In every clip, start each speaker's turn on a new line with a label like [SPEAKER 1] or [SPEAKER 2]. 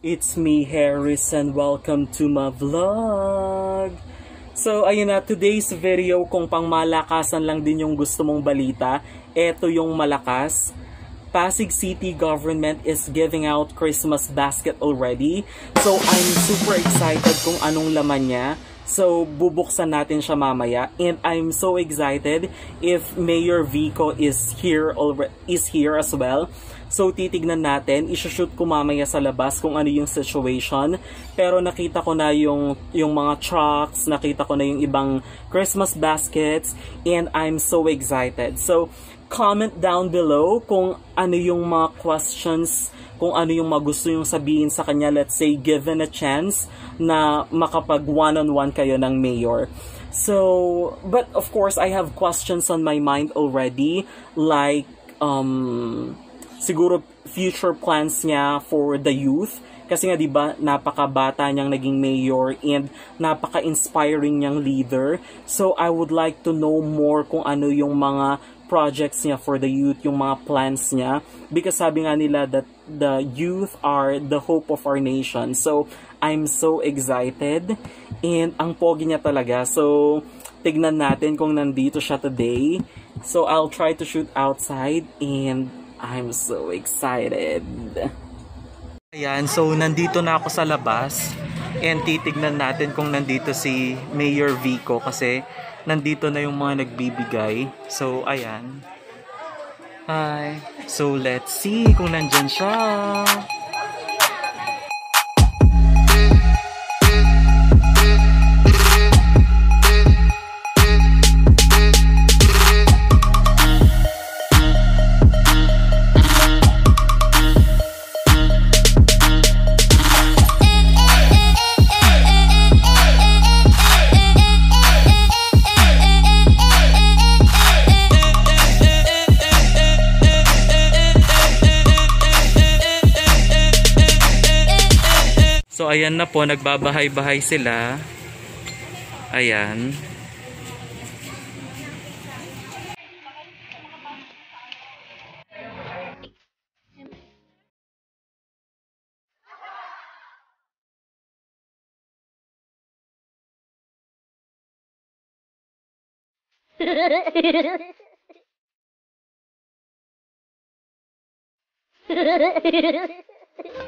[SPEAKER 1] It's me, Harris, and welcome to my vlog. So, ayun na, today's video, kung pang malakasan lang din yung gusto mong balita, eto yung malakas. Pasig City government is giving out Christmas basket already. So, I'm super excited kung anong laman niya. So, bubuksan natin siya mamaya. And I'm so excited if Mayor Vico is here as well. So, titignan natin. Isushoot ko mamaya sa labas kung ano yung situation. Pero nakita ko na yung mga trucks. Nakita ko na yung ibang Christmas baskets. And I'm so excited. So, comment down below kung ano yung mga questions, kung ano yung gusto yung sabihin sa kanya. Let's say, given a chance na makapag one-on-one kayo ng mayor. So, but of course, I have questions on my mind already. Like, siguro future plans niya for the youth. Kasi nga 'di ba, napakabata niyang naging mayor and napaka-inspiring niyang leader. So I would like to know more kung ano yung mga projects niya for the youth, yung mga plans niya. Because sabi nga nila that the youth are the hope of our nation. So I'm so excited and ang pogi niya talaga. So tignan natin kung nandito siya today. So I'll try to shoot outside and I'm so excited. Ayan, so nandito na ako sa labas and titignan natin kung nandito si Mayor Vico kasi nandito na yung mga nagbibigay. So, ayan. Hi. So, let's see kung nandyan siya. So ayan na po, nagbabahay-bahay sila. Ayan.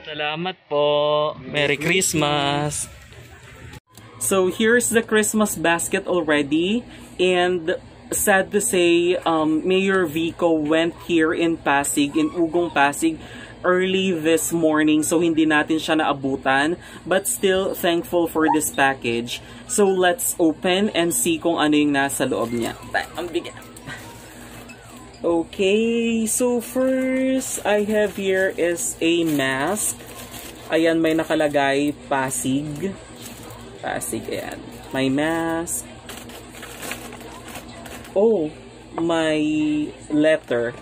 [SPEAKER 1] Salamat po. Merry Christmas. So here's the Christmas basket already, and sad to say, Mayor Vico went here in Pasig, in Ugong Pasig, early this morning, so hindi natin siya naabutan, but still thankful for this package. So let's open and see kung ano yung nasa loob niya. Ang bigat. Okay, so first I have here is a mask. Ayan, may nakalagay Pasig. Pasig, ayan. May mask. Oh, may letter.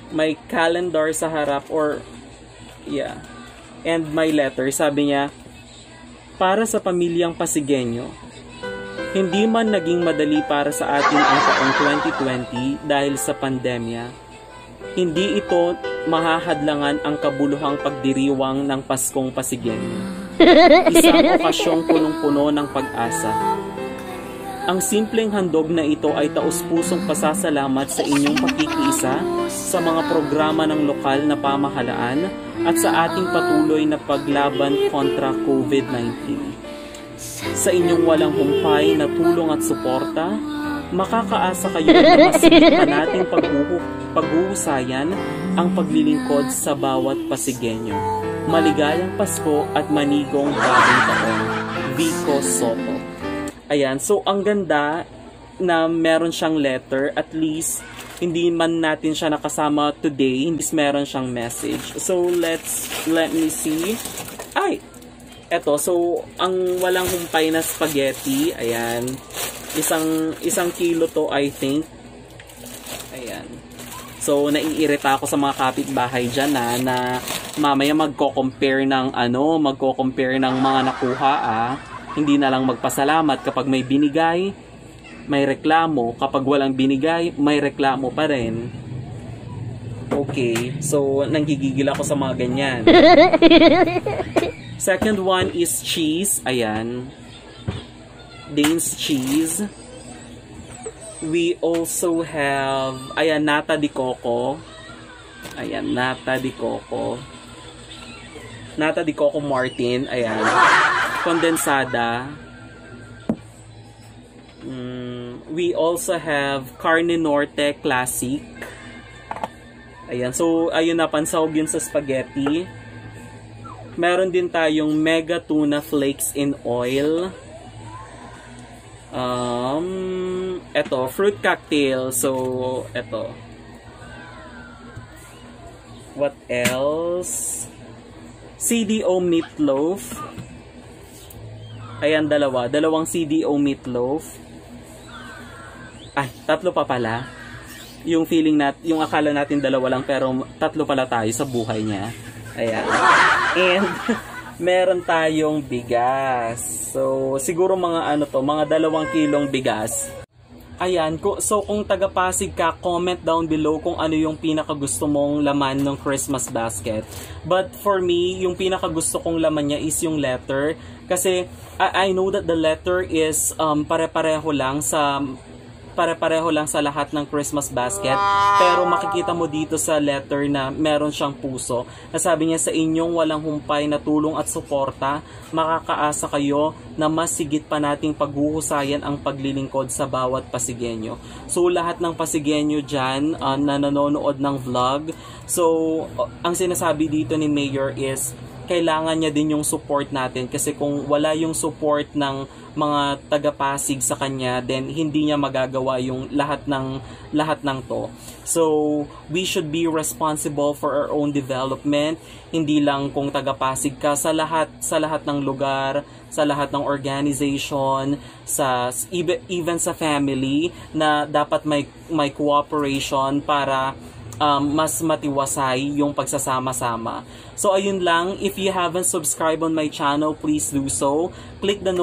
[SPEAKER 1] May calendar sa harap or, yeah. And may letter. Sabi niya, para sa pamilyang Pasigueño. Hindi man naging madali para sa atin ang taong 2020 dahil sa pandemya, hindi ito mahahadlangan ang kabuluhang pagdiriwang ng Paskong Pasigueño. Isang okasyong punong-puno ng pag-asa. Ang simpleng handog na ito ay taus-pusong pasasalamat sa inyong pakikiisa sa mga programa ng lokal na pamahalaan at sa ating patuloy na paglaban kontra COVID-19. Sa inyong walang humpay na tulong at suporta, makakaasa kayo na masigitan nating paghuhusayan ang paglilingkod sa bawat Pasigueño. Maligayang Pasko at manigong bagong taon. Vico Soto. Ayan, so ang ganda na meron siyang letter, at least hindi man natin siya nakasama today, hindi meron siyang message. So let me see. Ay! Eto, so ang walang humpay na spaghetti, ayan. Isang kilo to, I think. Ayan. So naiirita ako sa mga kapitbahay diyan na mamaya magko-compare ng mga nakuha Hindi na lang magpasalamat kapag may binigay, may reklamo. Kapag walang binigay, may reklamo pa rin. Okay, so nanggigigil ako sa mga ganyan. Second one is cheese. Ayan. Dane's cheese. We also have, ayan, nata de coco. Ayan, nata de coco. Nata de coco Martin. Ayan. Kondensada. We also have Carne Norte Classic. Ayan. So, ayun na, pansahog yun sa spaghetti. Meron din tayong Mega Tuna Flakes in Oil. Eto, fruit cocktail. So, eto. What else? CDO meatloaf. Ayan, dalawang CDO meatloaf. Ay, tatlo pa pala. Yung yung akala natin dalawa lang, pero tatlo pala tayo sa buhay niya. Ayan. And meron tayong bigas. So, siguro mga mga 2 kilong bigas. Ayan, so kung taga-Pasig ka, comment down below kung ano yung pinakagusto mong laman ng Christmas basket. But for me, yung pinakagusto kong laman niya is yung letter. Kasi I know that the letter is pare-pareho lang sa lahat ng Christmas basket. Pero makikita mo dito sa letter na meron siyang puso. Nasabi niya, sa inyong walang humpay na tulong at suporta, makakaasa kayo na mas sigit pa nating paghuhusayan ang paglilingkod sa bawat Pasigenyo. So lahat ng Pasigenyo dyan na nanonood ng vlog, so ang sinasabi dito ni Mayor is kailangan niya din yung support natin, kasi kung wala yung support ng mga taga-Pasig sa kanya, then hindi niya magagawa yung lahat ng to. So we should be responsible for our own development, hindi lang kung taga-Pasig ka, sa lahat ng lugar, sa lahat ng organization, even sa family, na dapat may cooperation para mas matiwasay yung pagsasama-sama. So ayun lang, if you haven't subscribed on my channel, please do so. Click the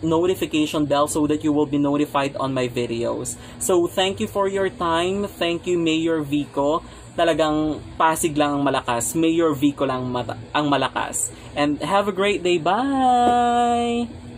[SPEAKER 1] notification bell so that you will be notified on my videos. So thank you for your time. Thank you, Mayor Vico. Talagang Pasig lang ang malakas. Mayor Vico lang ang malakas. And have a great day. Bye!